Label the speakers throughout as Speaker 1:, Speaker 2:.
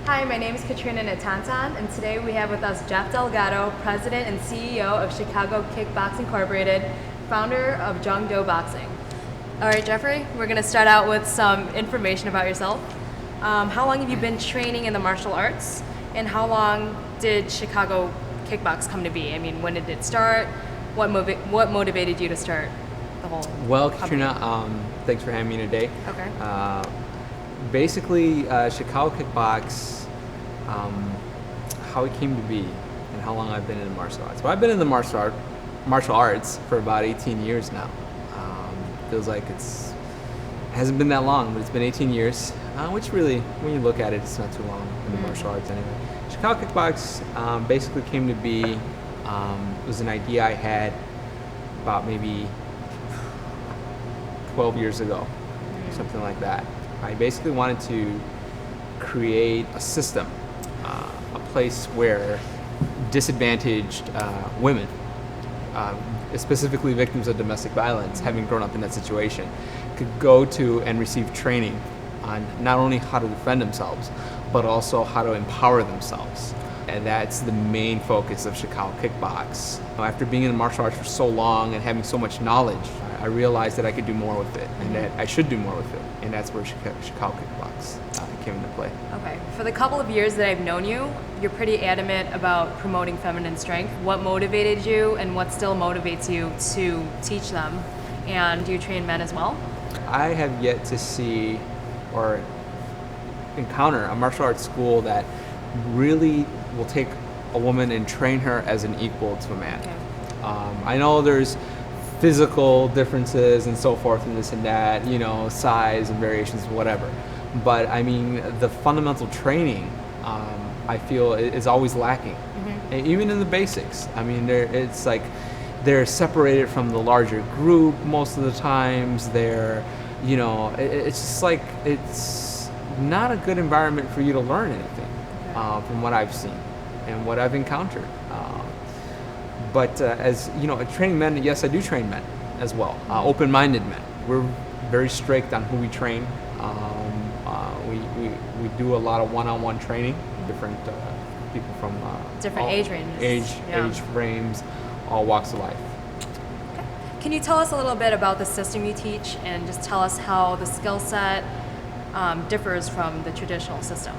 Speaker 1: Hi, my name is Katrina Nantonton, and today we have with us Jeff Delgado, President and CEO of Chicago KICKBOX Incorporated, founder of Jung Boxing. All right, Jeffrey, we're going to start out with some information about yourself. How long have you been training in the martial arts, and how long did Chicago KICKBOX come to be? I mean, when did it start? What motivated you to start the whole
Speaker 2: Well,
Speaker 1: company?
Speaker 2: Katrina, thanks for having me today.
Speaker 1: Okay.
Speaker 2: Basically, Chicago KICKBOX, how it came to be and how long I've been in the martial arts. Well, I've been in the martial arts for about 18 years now. Feels like it hasn't been that long, but it's been 18 years, which really, when you look at it, it's not too long in the martial arts anyway. Chicago KICKBOX basically came to be, it was an idea I had about maybe 12 years ago, something like that. I basically wanted to create a system, a place where disadvantaged women, specifically victims of domestic violence, having grown up in that situation, could go to and receive training on not only how to defend themselves, but also how to empower themselves. And that's the main focus of Chicago KICKBOX. After being in the martial arts for so long and having so much knowledge, I realized that I could do more with it and that I should do more with it. And that's where Chicago KICKBOX came into play.
Speaker 1: Okay. For the couple of years that I've known you, you're pretty adamant about promoting feminine strength. What motivated you and what still motivates you to teach them? And do you train men as well?
Speaker 2: I have yet to see or encounter a martial arts school that really will take a woman and train her as an equal to a man. Okay. I know there's physical differences and so forth and this and that, size and variations, whatever. But I mean, the fundamental training, I feel, is always lacking. And even in the basics. I mean, it's like they're separated from the larger group most of the times. They're, it's just like it's not a good environment for you to learn anything, from what I've seen and what I've encountered. But as training men, yes, I do train men as well, open-minded men. We're very strict on who we train. We do a lot of one-on-one training, different people from
Speaker 1: different age ranges,
Speaker 2: age frames, all walks of life.
Speaker 1: Okay. Can you tell us a little bit about the system you teach, and just tell us how the skill set differs from the traditional system?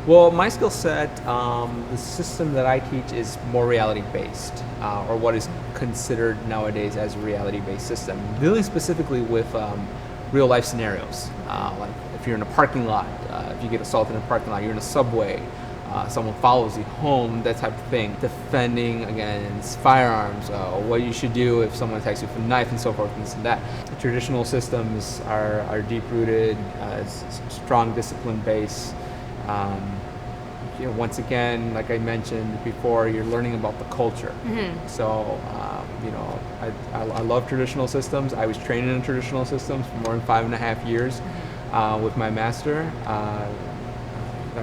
Speaker 2: Well, my skill set, the system that I teach is more reality-based, or what is considered nowadays as a reality-based system, dealing specifically with real-life scenarios, like if you're in a parking lot, if you get assaulted in a parking lot, you're in a subway, someone follows you home, that type of thing. Defending against firearms, what you should do if someone attacks you with a knife and so forth and this and that. The traditional systems are deep-rooted, strong discipline base. Once again, like I mentioned before, you're learning about the culture. So, I love traditional systems. I was training in traditional systems for more than 5.5 years with my master,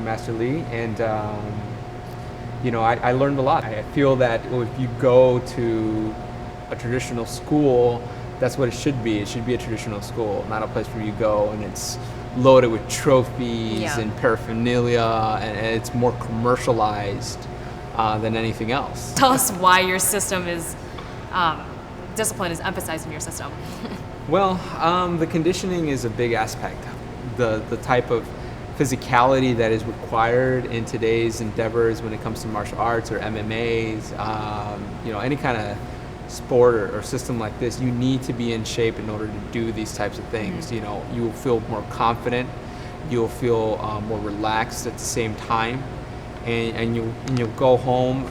Speaker 2: Master Lee, and I learned a lot. I feel that if you go to a traditional school, that's what it should be. It should be a traditional school, not a place where you go and it's loaded with trophies and paraphernalia, and it's more commercialized than anything else.
Speaker 1: Tell us why your system is, discipline is emphasized in your system.
Speaker 2: Well, the conditioning is a big aspect. The type of physicality that is required in today's endeavors when it comes to martial arts or MMAs, any kind of sport or system like this, you need to be in shape in order to do these types of things. You will feel more confident, you'll feel more relaxed at the same time, and you'll go home,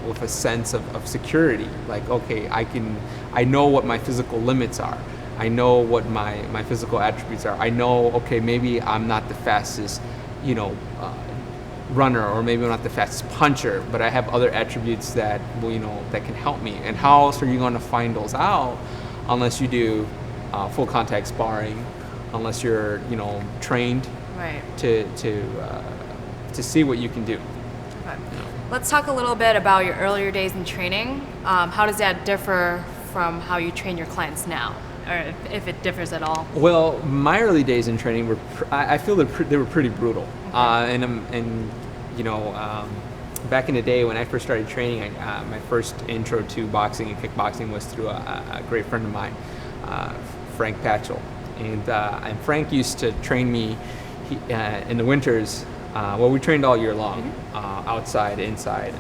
Speaker 2: with a sense of security. Like, okay, I know what my physical limits are. I know what my physical attributes are. I know, okay, maybe I'm not the fastest, runner, or maybe I'm not the fastest puncher, but I have other attributes that that can help me. And how else are you going to find those out unless you do full contact sparring, unless you're trained to see what you can do.
Speaker 1: Okay. Let's talk a little bit about your earlier days in training. How does that differ from how you train your clients now? or if it differs at all?
Speaker 2: Well, my early days in training were, I feel that they were pretty brutal. And you know, back in the day when I first started training, my first intro to boxing and kickboxing was through a great friend of mine, Frank Patchell. And Frank used to train me in the winters. Well, we trained all year long, outside, inside,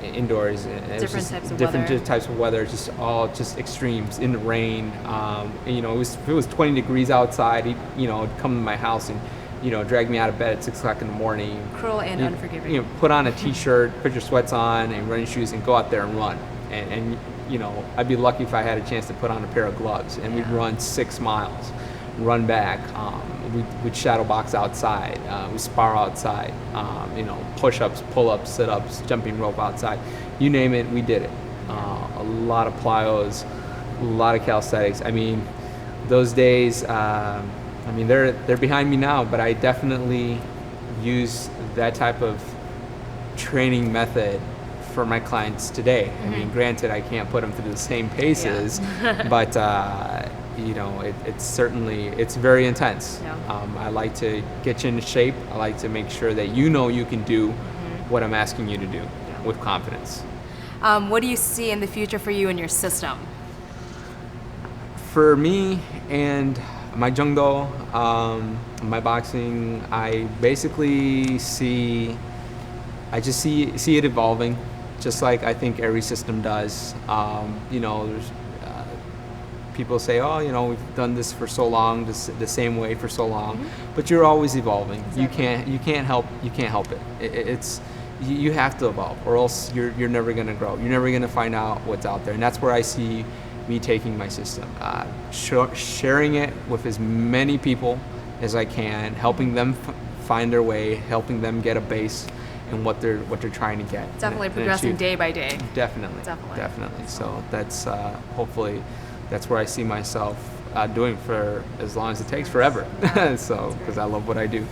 Speaker 2: indoors.
Speaker 1: Different types of
Speaker 2: different
Speaker 1: weather.
Speaker 2: types of weather, just extremes in the rain. And, you know, if it was 20 degrees outside, he'd, you know, come to my house and, you know, drag me out of bed at 6 o'clock in the morning.
Speaker 1: Cruel and unforgiving.
Speaker 2: You know, put on a t-shirt, put your sweats on and running shoes and go out there and run. And you know, I'd be lucky if I had a chance to put on a pair of gloves, and we'd run 6 miles, run back. We'd shadow box outside. We spar outside. You know, push-ups, pull-ups, sit-ups, jumping rope outside. You name it, we did it. A lot of plyos, a lot of calisthenics. I mean, those days. I mean, they're behind me now, but I definitely use that type of training method for my clients today. I mean, granted, I can't put them through the same paces, but you know, it's very intense. I like to get you into shape. I like to make sure that you know you can do what I'm asking you to do with confidence.
Speaker 1: What do you see in the future for you and your system?
Speaker 2: For me and my Jung Do, my boxing, I basically see it evolving, just like I think every system does. You know, there's people say, oh, you know, we've done this for so long, the same way for so long, but you're always evolving. Exactly. You can't help it. You have to evolve, or else you're never gonna grow. You're never gonna find out what's out there, and that's where I see me taking my system, sharing it with as many people as I can, helping them find their way, helping them get a base in what they're trying to get.
Speaker 1: Definitely progressing day by day.
Speaker 2: Definitely. So that's hopefully that's where I see myself doing for as long as it takes, forever. So because I love what I do.